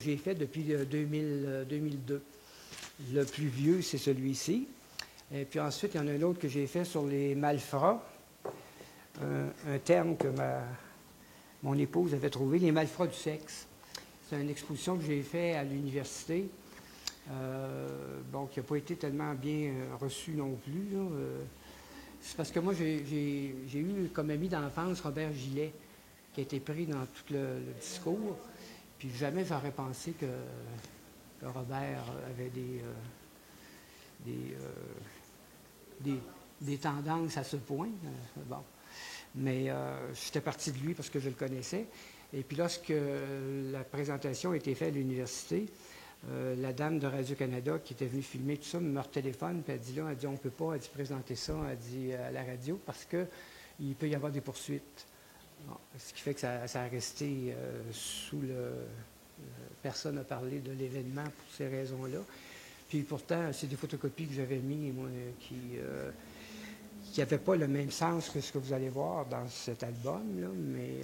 j'ai fait depuis 2002. Le plus vieux, c'est celui-ci. Et puis ensuite, il y en a un autre que j'ai fait sur les malfrats, un terme que mon épouse avait trouvé, les malfrats du sexe. C'est une exposition que j'ai faite à l'université, qui n'a pas été tellement bien reçue non plus. C'est parce que moi, j'ai eu comme ami d'enfance Robert Gillet, qui a été pris dans tout le discours. Puis jamais j'aurais pensé que Robert avait des tendances à ce point. Bon. Mais j'étais parti de lui parce que je le connaissais. Et puis lorsque la présentation a été faite à l'université, la dame de Radio-Canada qui était venue filmer tout ça me téléphone, puis elle dit on ne peut pas présenter ça, elle dit, à la radio parce qu'il peut y avoir des poursuites. Bon, ce qui fait que ça a resté sous le... Personne n'a parlé de l'événement pour ces raisons-là. Puis pourtant, c'est des photocopies que j'avais mis, moi, qui n'avaient pas le même sens que ce que vous allez voir dans cet album-là, mais...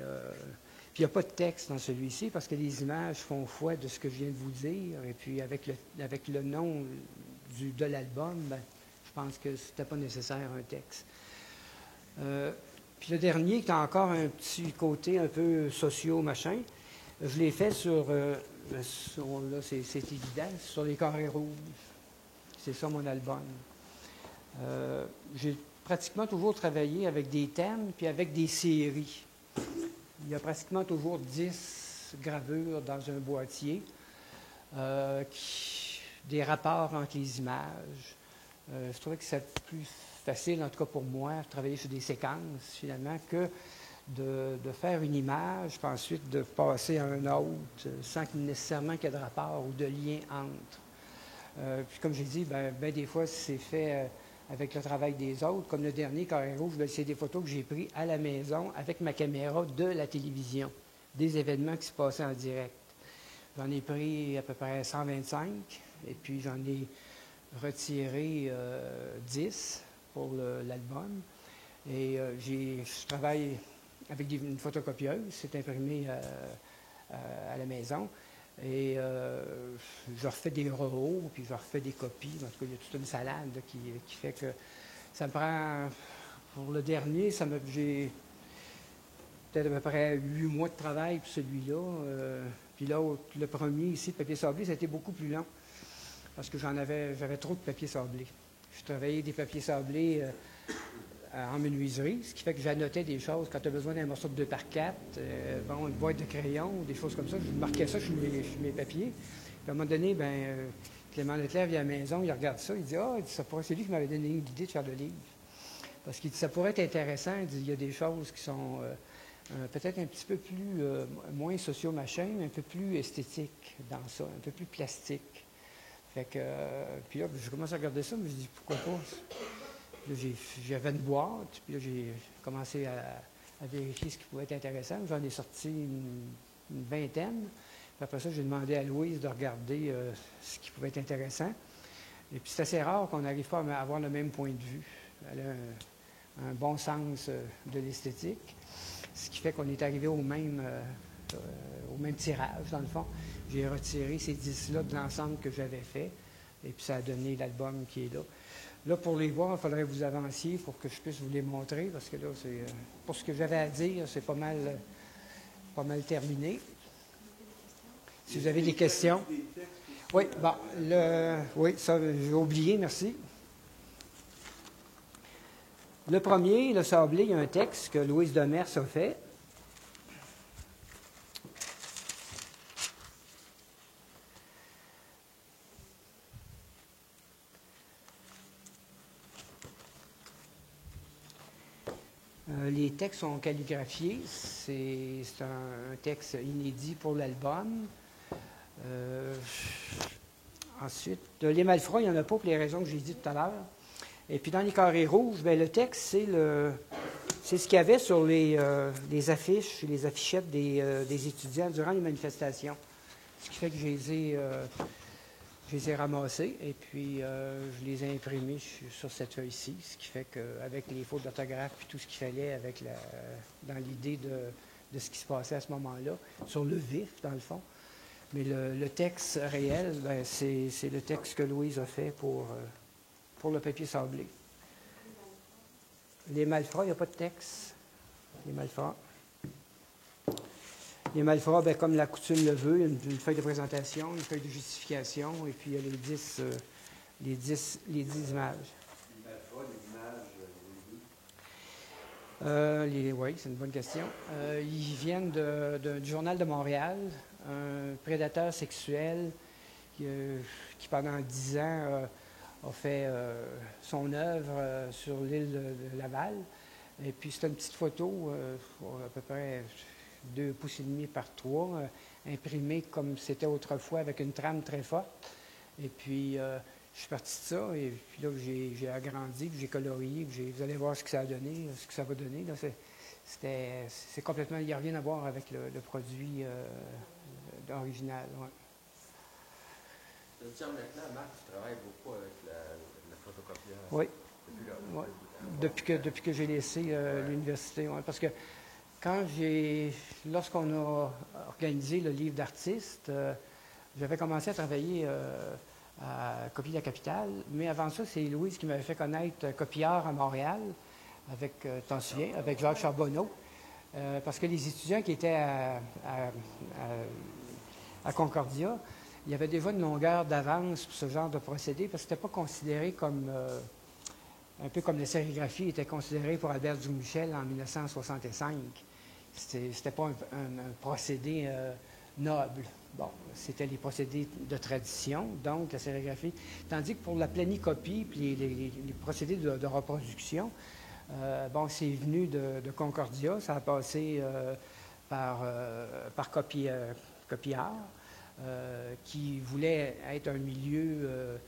Puis il n'y a pas de texte dans celui-ci parce que les images font foi de ce que je viens de vous dire. Et puis avec le nom de l'album, je pense que c'était pas nécessaire un texte. Puis le dernier, qui a encore un petit côté un peu machin, je l'ai fait là, c'est évident, sur les carrés rouges. C'est ça mon album. J'ai pratiquement toujours travaillé avec des thèmes puis avec des séries. Il y a pratiquement toujours 10 gravures dans un boîtier, des rapports entre les images. Je trouvais que c'est plus facile, en tout cas pour moi, de travailler sur des séquences, finalement, que de faire une image, puis ensuite de passer à un autre, sans nécessairement qu'il y ait de rapport ou de lien entre. Puis comme j'ai dit, des fois, c'est fait avec le travail des autres. Comme le dernier, Carré Rouge, c'est des photos que j'ai prises à la maison avec ma caméra de la télévision, des événements qui se passaient en direct. J'en ai pris à peu près 125, et puis j'en ai retiré 10 pour l'album. Et je travaille avec une photocopieuse, c'est imprimé à la maison. Et je refais des rehauts, puis je refais des copies. En tout cas, il y a toute une salade là, qui fait que ça me prend... Pour le dernier, j'ai peut-être à peu près 8 mois de travail pour celui-là. Puis là, le premier ici, le papier sablé, ça a été beaucoup plus long parce que j'avais trop de papier sablé. Je travaillais des papiers sablés en menuiserie, ce qui fait que j'annotais des choses. Quand tu as besoin d'un morceau de 2x4, une boîte de crayons, des choses comme ça, je marquais ça sur mes papiers. Puis à un moment donné, Clément Leclerc vient à la maison, il regarde ça, il dit « Ah, c'est lui qui m'avait donné l'idée de faire le livre. » Parce qu'il dit « Ça pourrait être intéressant. » Il dit « Il y a des choses qui sont peut-être un petit peu plus, moins socio-machin, mais un peu plus esthétiques dans ça, un peu plus plastique. » Fait que, puis là, je commence à regarder ça, mais je dis « Pourquoi pas? » Là, j'avais une boîte, puis là, j'ai commencé à vérifier ce qui pouvait être intéressant. J'en ai sorti une vingtaine. Puis après ça, j'ai demandé à Louise de regarder ce qui pouvait être intéressant. Et puis c'est assez rare qu'on n'arrive pas à avoir le même point de vue. Elle a un bon sens de l'esthétique, ce qui fait qu'on est arrivé au même tirage, dans le fond. J'ai retiré ces 10-là de l'ensemble que j'avais fait, et puis ça a donné l'album qui est là. Là, pour les voir, il faudrait que vous avanciez pour que je puisse vous les montrer, parce que là, pour ce que j'avais à dire, c'est pas mal terminé. Si vous avez des questions. Oui, oui, ça, j'ai oublié, merci. Le premier, le sablé, il y a un texte que Louise Demers a fait. Les textes sont calligraphiés. C'est un texte inédit pour l'album. Ensuite, les malfrats, il n'y en a pas pour les raisons que j'ai dit tout à l'heure. Et puis dans les carrés rouges, le texte, c'est ce qu'il y avait sur les affiches, les affichettes des étudiants durant les manifestations. Ce qui fait que je les ai ramassés et puis je les ai imprimés sur cette feuille-ci, ce qui fait qu'avec les fautes d'orthographe et tout ce qu'il fallait dans l'idée de ce qui se passait à ce moment-là, sur le vif, dans le fond, Mais le texte réel, ben, c'est le texte que Louise a fait pour le papier sablé. Les malfrats, il n'y a pas de texte. Les malfrats. Les malfrats, ben, comme la coutume le veut, une feuille de présentation, une feuille de justification, et puis il y a les 10 images. Les malfrats, les images, Oui, c'est une bonne question. Ils viennent du Journal de Montréal, un prédateur sexuel qui pendant 10 ans, a fait son œuvre sur l'île de Laval. Et puis, c'est une petite photo, à peu près 2,5 pouces par 3, imprimée comme c'était autrefois avec une trame très forte. Et puis, je suis parti de ça, et puis là, j'ai agrandi, puis j'ai colorié, puis vous allez voir ce que ça a donné, ce que ça va donner. Là, c'est complètement, il n'y a rien à voir avec le produit original. Ouais. Maintenant, Marc, tu travailles beaucoup avec la photocopieur. Oui. Depuis Depuis que j'ai laissé l'université. Ouais, parce que lorsqu'on a organisé le livre d'artiste, j'avais commencé à travailler à Copie de la Capitale, mais avant ça, c'est Louise qui m'avait fait connaître Copieur à Montréal, t'en souviens, avec Jacques Charbonneau, parce que les étudiants qui étaient à Concordia, il y avait déjà une longueur d'avance pour ce genre de procédé, parce que ce n'était pas considéré comme, un peu comme la sérigraphie était considérée pour Albert Dumichel en 1965. C'était pas un procédé noble. Bon, c'était les procédés de tradition, donc la sérigraphie. Tandis que pour la planicopie puis les procédés de reproduction, bon, c'est venu de Concordia, ça a passé par Copiard, qui voulait être un milieu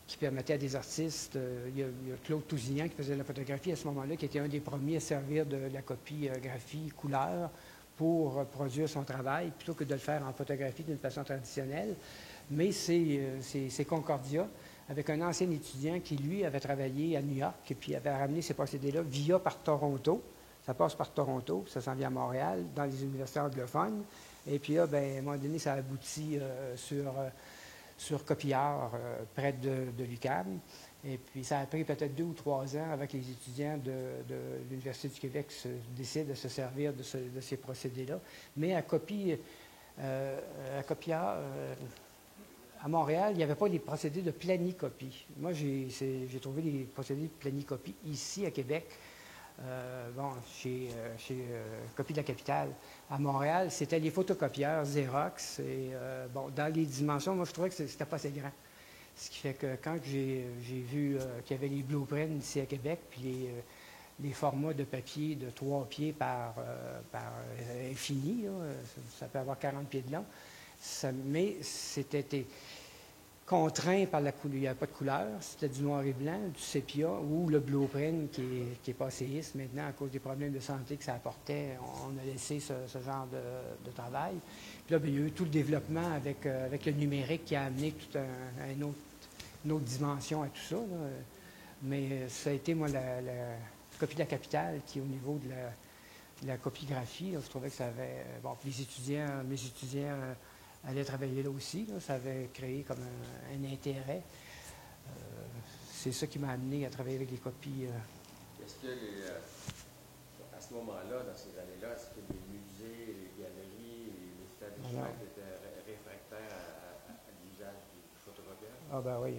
qui permettait à des artistes. Il y a Claude Tousignan qui faisait la photographie à ce moment-là, qui était un des premiers à servir de la copie couleur pour produire son travail, plutôt que de le faire en photographie d'une façon traditionnelle. Mais c'est Concordia, avec un ancien étudiant qui, lui, avait travaillé à New York et puis avait ramené ces procédés-là par Toronto. Ça passe par Toronto, ça s'en vient à Montréal, dans les universités anglophones. Et puis là, ben, à un moment donné, ça aboutit sur Copiard, près de l'UQAM. Et puis, ça a pris peut-être 2 ou 3 ans avec les étudiants de l'Université du Québec qui décident de se servir de ces procédés-là. Mais à Copiard, à Montréal, il n'y avait pas les procédés de planicopie. Moi, j'ai trouvé les procédés de planicopie ici, à Québec, chez Copie de la Capitale. À Montréal, c'était les photocopieurs Xerox. Et, dans les dimensions, moi, je trouvais que c'était pas assez grand. Ce qui fait que quand j'ai vu qu'il y avait les blueprints ici à Québec, puis les formats de papier de 3 pieds par infini, là, ça peut avoir 40 pieds de long, mais c'était contraint par la couleur. Il n'y avait pas de couleur, c'était du noir et blanc, du sépia, ou le blueprint qui est passéiste maintenant à cause des problèmes de santé que ça apportait. On a laissé ce genre de travail. Puis là, bien, il y a eu tout le développement avec le numérique qui a amené toute une autre dimension à tout ça. Là. Mais ça a été, moi, la Copie de la Capitale qui, au niveau de la copiographie, là, je trouvais que ça avait... mes étudiants allaient travailler là aussi. Là, ça avait créé comme un intérêt. C'est ça qui m'a amené à travailler avec les copies. Est-ce que, à ce moment-là, dans ces années-là, est-ce que les musées, les galeries, les établissements étaient réfractaires à l'usage du photocopieur? Ah ben oui.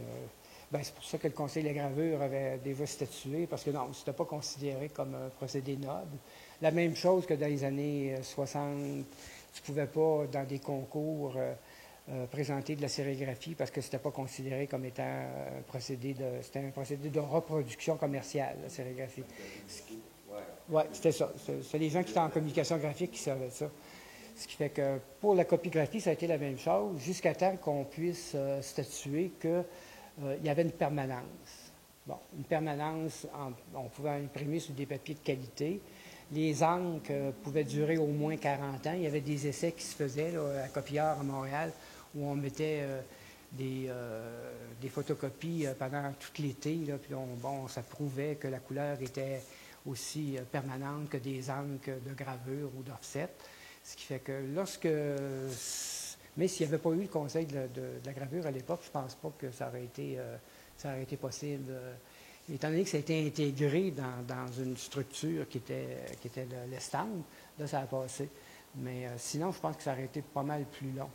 C'est pour ça que le Conseil de la gravure avait déjà statué, parce que non, ce n'était pas considéré comme un procédé noble. La même chose que dans les années 60, tu ne pouvais pas, dans des concours, présenter de la sérigraphie parce que ce n'était pas considéré comme étant un procédé c'était un procédé de reproduction commerciale, la sérigraphie. Oui, c'était ça. C'est les gens qui étaient en communication graphique qui savaient ça. Ce qui fait que pour la copiographie, ça a été la même chose, jusqu'à temps qu'on puisse statuer qu'il y avait une permanence. Bon, une permanence, on pouvait imprimer sur des papiers de qualité. Les encres pouvaient durer au moins 40 ans. Il y avait des essais qui se faisaient là, à Copiard, à Montréal, où on mettait des photocopies pendant tout l'été. Puis ça prouvait que la couleur était aussi permanente que des encres de gravure ou d'offset. Ce qui fait que lorsque Mais s'il n'y avait pas eu le conseil de la gravure à l'époque, je ne pense pas que ça aurait été possible. Étant donné que ça a été intégré dans une structure qui était le stand, là, ça a passé. Mais sinon, je pense que ça aurait été pas mal plus long.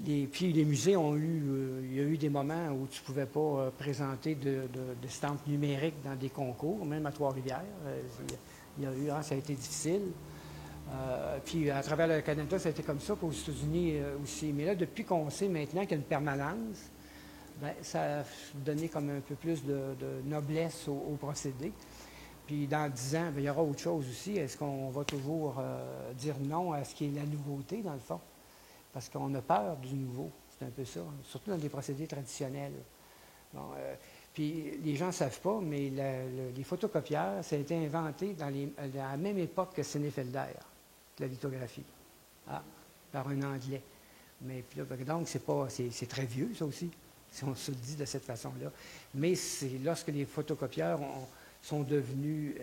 Puis les musées il y a eu des moments où tu ne pouvais pas présenter de stand numérique dans des concours, même à Trois-Rivières. Ça a été difficile. Puis à travers le Canada, ça a été comme ça, puis aux États-Unis aussi. Mais là, depuis qu'on sait maintenant qu'il y a une permanence, bien, ça a donné comme un peu plus de noblesse au procédé. Puis dans 10 ans, bien, il y aura autre chose aussi. Est-ce qu'on va toujours dire non à ce qui est la nouveauté, dans le fond? Parce qu'on a peur du nouveau. C'est un peu ça, surtout dans des procédés traditionnels. Bon, puis les gens ne savent pas, mais les photocopieurs, ça a été inventé dans la même époque que Senefelder, la lithographie, par un Anglais. Mais puis là, donc, c'est très vieux, ça aussi, si on se le dit de cette façon-là. Mais c'est lorsque les photocopieurs sont devenus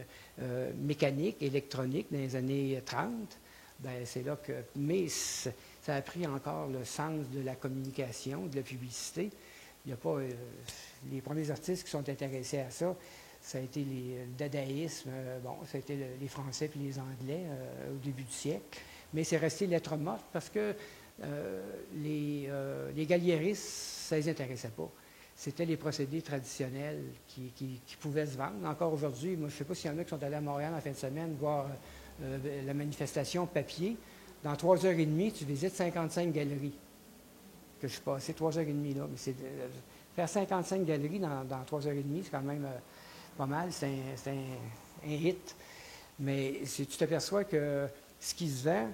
mécaniques, électroniques, dans les années 30, bien, c'est là que... Mais ça a pris encore le sens de la communication, de la publicité. Il n'y a pas... les premiers artistes qui sont intéressés à ça, ça a été le dadaïsme, ça a été les Français puis les Anglais au début du siècle. Mais c'est resté lettre morte parce que les galliéristes, ça ne les intéressait pas. C'était les procédés traditionnels qui pouvaient se vendre. Encore aujourd'hui, moi, je ne sais pas s'il y en a qui sont allés à Montréal en fin de semaine voir la manifestation papier. Dans 3h30, tu visites 55 galeries. Que je suis passé 3h30 là. Mais faire 55 galeries dans 3h30, c'est quand même pas mal. C'est un hit. Mais tu t'aperçois que ce qui se vend,